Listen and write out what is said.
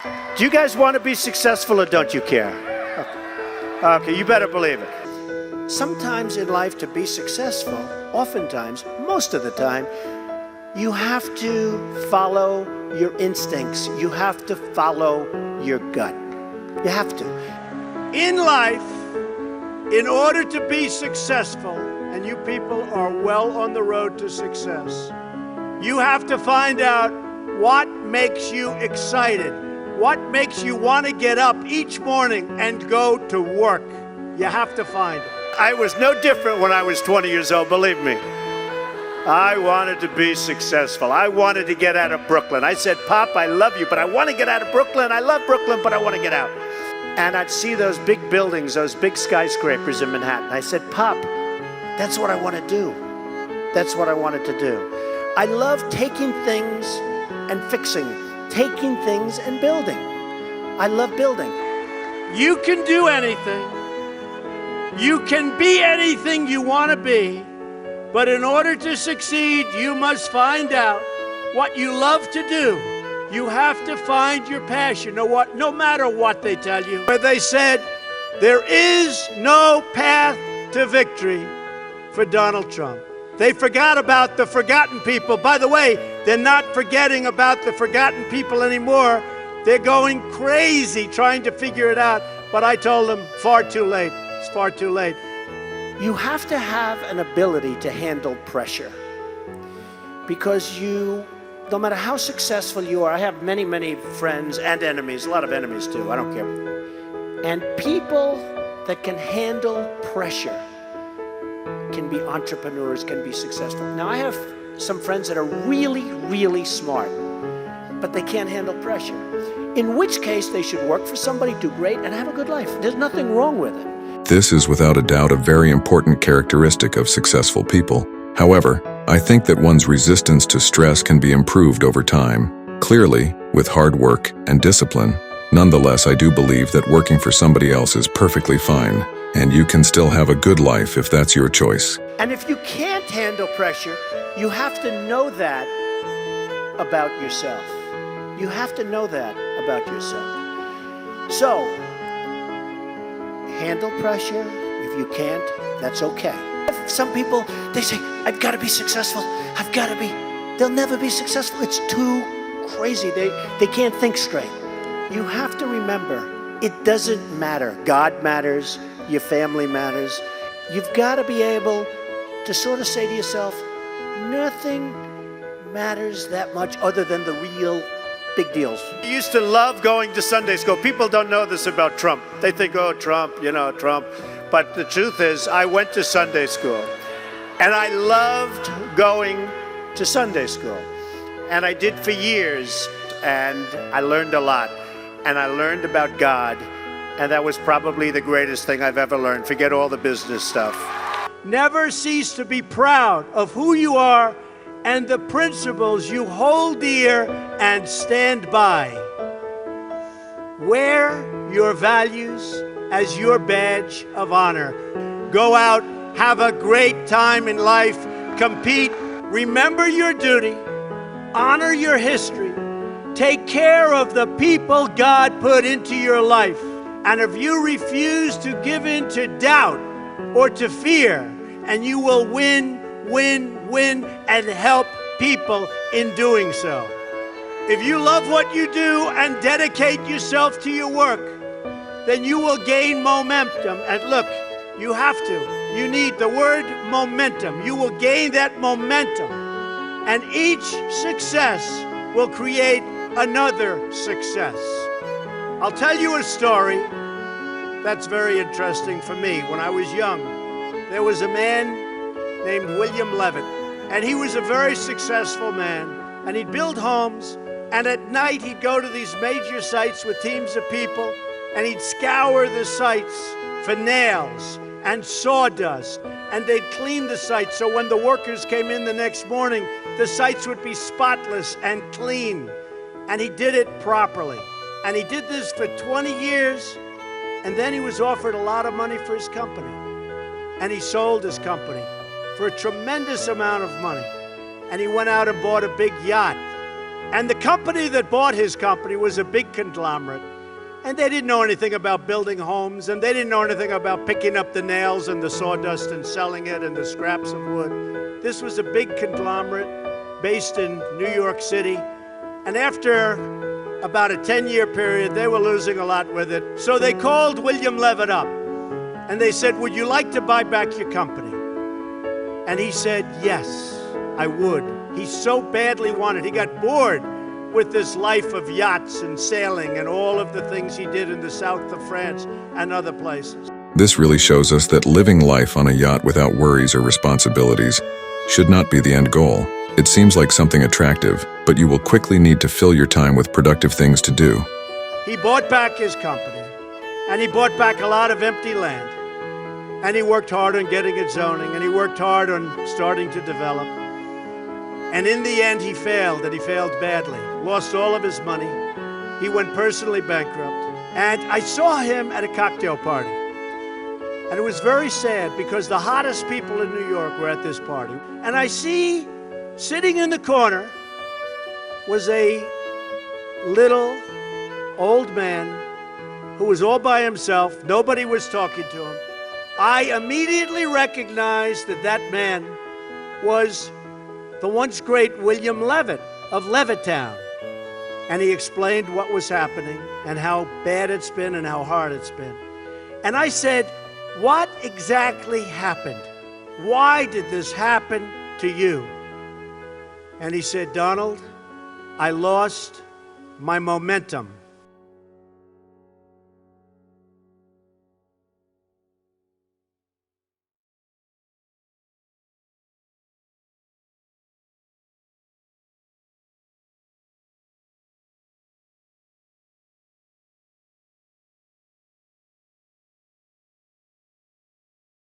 Do you guys want to be successful or don't you care? Okay, you better believe it. Sometimes in life to be successful, oftentimes, most of the time, you have to follow your instincts. You have to follow your gut. You have to. In life, in order to be successful, and you people are well on the road to success, you have to find out what makes you excited, what makes you want to get up each morning and go to work. You have to find it. I was no different when I was 20 years old, believe me. I wanted to be successful. I wanted to get out of Brooklyn. I said, Pop, I love you, but I want to get out of Brooklyn. I love Brooklyn, but I want to get out. And I'd see those big buildings, those big skyscrapers in Manhattan. I said, Pop, that's what I want to do. That's what I wanted to do. I love taking things and fixing, taking things and building. I love building. You can do anything. You can be anything you want to be. But in order to succeed, you must find out what you love to do. You have to find your passion, no matter what they tell you. But they said, there is no path to victory for Donald Trump. They forgot about the forgotten people. By the way, they're not forgetting about the forgotten people anymore. They're going crazy trying to figure it out. But I told them, far too late. It's far too late. You have to have an ability to handle pressure, because no matter how successful you are, I have many, many friends and enemies, a lot of enemies too, I don't care. And people that can handle pressure can be entrepreneurs, can be successful. Now, I have some friends that are really, really smart, but they can't handle pressure. In which case, they should work for somebody, do great, and have a good life. There's nothing wrong with it. This is without a doubt a very important characteristic of successful people. However, I think that one's resistance to stress can be improved over time, clearly, with hard work and discipline. Nonetheless, I do believe that working for somebody else is perfectly fine, and you can still have a good life if that's your choice. And if you can't handle pressure, you have to know that about yourself. You have to know that about yourself. So, handle pressure. If you can't, that's okay. Some people, they say, I've got to be successful. I've got to be. They'll never be successful. It's too crazy. They can't think straight. You have to remember, it doesn't matter. God matters. Your family matters. You've got to be able to sort of say to yourself, nothing matters that much other than the real big deals. I used to love going to Sunday school. People don't know this about Trump. They think, oh, Trump, Trump. But the truth is, I went to Sunday school, and I loved going to Sunday school. And I did for years, and I learned a lot. And I learned about God, and that was probably the greatest thing I've ever learned. Forget all the business stuff. Never cease to be proud of who you are and the principles you hold dear and stand by. Wear your values as your badge of honor. Go out, have a great time in life, compete, remember your duty, honor your history, take care of the people God put into your life. And if you refuse to give in to doubt or to fear, and you will win, and help people in doing so. If you love what you do and dedicate yourself to your work, then you will gain momentum. And look, you have to. You need the word momentum. You will gain that momentum. And each success will create another success. I'll tell you a story that's very interesting for me. When I was young, there was a man named William Levitt, and he was a very successful man, and he'd build homes, and at night he'd go to these major sites with teams of people, and he'd scour the sites for nails and sawdust, and they'd clean the sites so when the workers came in the next morning, the sites would be spotless and clean. And he did it properly. And he did this for 20 years, and then he was offered a lot of money for his company. And he sold his company for a tremendous amount of money. And he went out and bought a big yacht. And the company that bought his company was a big conglomerate. And they didn't know anything about building homes, and they didn't know anything about picking up the nails and the sawdust and selling it and the scraps of wood. This was a big conglomerate based in New York City. And after about a 10-year period, they were losing a lot with it. So they called William Levitt up, and they said, "Would you like to buy back your company?" And he said, "Yes, I would." He so badly wanted. He got bored with this life of yachts and sailing and all of the things he did in the south of France and other places. This really shows us that living life on a yacht without worries or responsibilities should not be the end goal. It seems like something attractive, but you will quickly need to fill your time with productive things to do. He bought back his company, and he bought back a lot of empty land. And he worked hard on getting it zoning, and he worked hard on starting to develop. And in the end, he failed, and he failed badly. Lost all of his money. He went personally bankrupt. And I saw him at a cocktail party. And it was very sad because the hottest people in New York were at this party. And I see, sitting in the corner, was a little old man who was all by himself. Nobody was talking to him. I immediately recognized that that man was the once great William Levitt of Levittown. And he explained what was happening and how bad it's been and how hard it's been. And I said, "What exactly happened? Why did this happen to you?" And he said, "Donald, I lost my momentum.